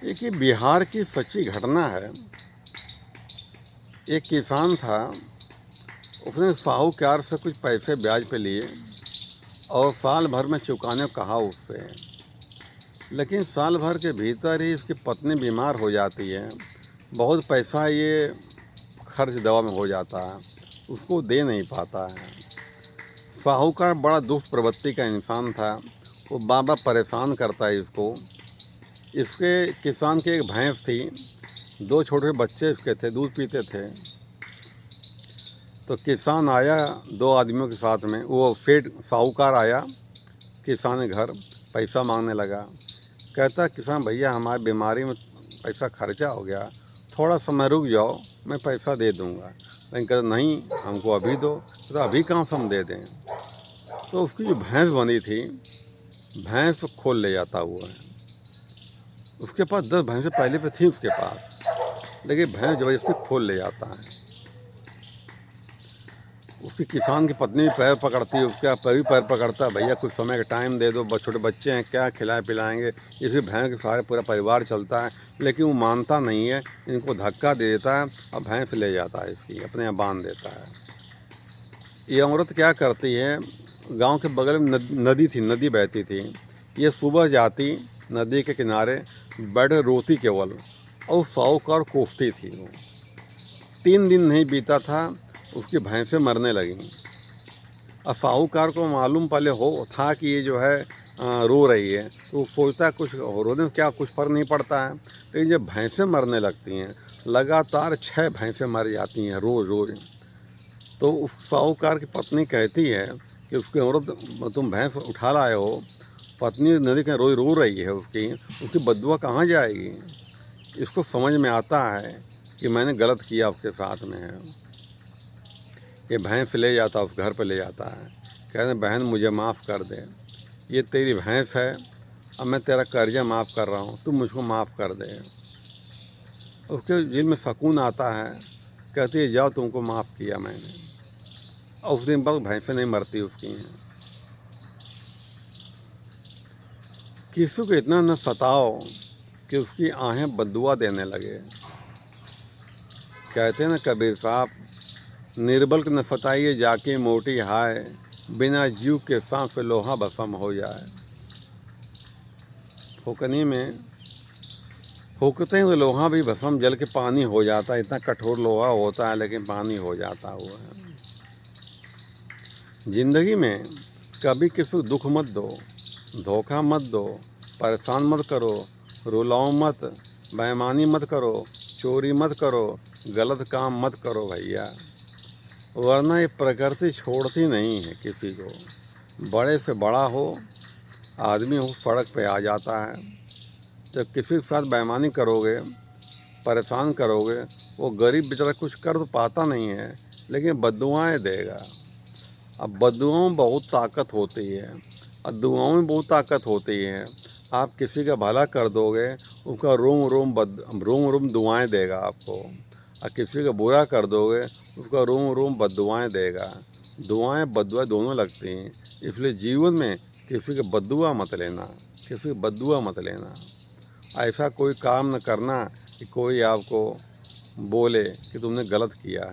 एक ये बिहार की सच्ची घटना है। एक किसान था, उसने साहूकार से कुछ पैसे ब्याज पे लिए और साल भर में चुकाने को कहा उससे। लेकिन साल भर के भीतर ही उसकी पत्नी बीमार हो जाती है। बहुत पैसा ये खर्च दवा में हो जाता है, उसको दे नहीं पाता है। साहूकार बड़ा दुष्ट प्रवृत्ति का इंसान था, वो बार बार परेशान करता है इसको। इसके किसान की एक भैंस थी, दो छोटे बच्चे उसके थे, दूध पीते थे। तो किसान आया दो आदमियों के साथ में, वो सेठ साहूकार आया किसान के घर, पैसा मांगने लगा। कहता किसान भैया हमारी बीमारी में पैसा खर्चा हो गया, थोड़ा समय रुक जाओ, मैं पैसा दे दूंगा। लेकिन कहता नहीं, हमको अभी दो। तो अभी कहाँ से हम दे दें। तो उसकी जो भैंस बनी थी, भैंस खोल ले जाता हुआ है। उसके पास 10 भैंसें पहले पे थी उसके पास, लेकिन भैंस जबरदस्ती खोल ले जाता है। उसकी किसान की पत्नी भी पैर पकड़ती है, उसका पैर भी पैर पकड़ता है, भैया कुछ समय का टाइम दे दो, छोटे बच्चे हैं, क्या खिलाए पिलाएंगे। इसी भैंस के सारे पूरा परिवार चलता है, लेकिन वो मानता नहीं है, इनको धक्का दे देता है और भैंस ले जाता है, इसकी अपने यहाँ बांध देता है। ये औरत क्या करती है, गांव के बगल में नदी थी, नदी बहती थी। ये सुबह जाती नदी के किनारे, बैठ रोती केवल, और साहूकार कोसती थी वो। 3 दिन नहीं बीता था, उसकी भैंसें मरने लगीं। अब साहूकार को मालूम पहले हो था कि ये जो है रो रही है, तो वो सोचता कुछ रोने में क्या कुछ फ़र्क नहीं पड़ता है। लेकिन जब भैंसें मरने लगती हैं, लगातार 6 भैंसें मर जाती हैं रोज़ रोज़। तो उस साहूकार की पत्नी कहती है कि उसकी औरत तुम भैंस उठा लाए हो, पत्नी नदी के रोज रो रही है, उसकी बददुआ कहाँ जाएगी। इसको समझ में आता है कि मैंने गलत किया उसके साथ में है। ये भैंस ले जाता, उस घर पे ले जाता है, कहते बहन मुझे माफ़ कर दे, ये तेरी भैंस है, अब मैं तेरा कर्जा माफ़ कर रहा हूँ, तू मुझको माफ़ कर दे। उसके दिल में सुकून आता है, कहती है जाओ तुमको माफ़ किया मैंने। और उस दिन बाद भैंसें नहीं मरती उसकी हैं। किसी को इतना न सताओ कि उसकी आहें बद्दुआ देने लगे। कहते हैं ना कबीर साहब, निर्बल को न सताइए जाके मोटी हाय, बिना जीव के सांस पे लोहा भस्म हो जाए। फूकनी में फूकते हैं तो लोहा भी भस्म जल के पानी हो जाता है, इतना कठोर लोहा होता है, लेकिन पानी हो जाता हुआ है। जिंदगी में कभी किसी को दुख मत दो, धोखा मत दो, परेशान मत करो, रुलाओ मत, बेईमानी मत करो, चोरी मत करो, गलत काम मत करो भैया, वरना ये प्रकृति छोड़ती नहीं है किसी को। बड़े से बड़ा हो आदमी हो, सड़क पे आ जाता है। जब किसी के साथ बेईमानी करोगे, परेशान करोगे, वो गरीब बेचारा कुछ कर तो पाता नहीं है, लेकिन बद्दुआएं देगा। अब बद्दुआओं में बहुत ताकत होती है, और दुआओं में बहुत ताकत होती है। आप किसी का भला कर दोगे, उसका रोम रोम दुआएं देगा आपको, और किसी का बुरा कर दोगे, उसका रोम रोम बद्दुआएं देगा। दुआएं बद्दुआ दोनों लगती हैं, इसलिए जीवन में किसी का बद्दुआ मत लेना, किसी का बद्दुआ मत लेना। ऐसा कोई काम न करना कि कोई आपको बोले कि तुमने गलत किया है।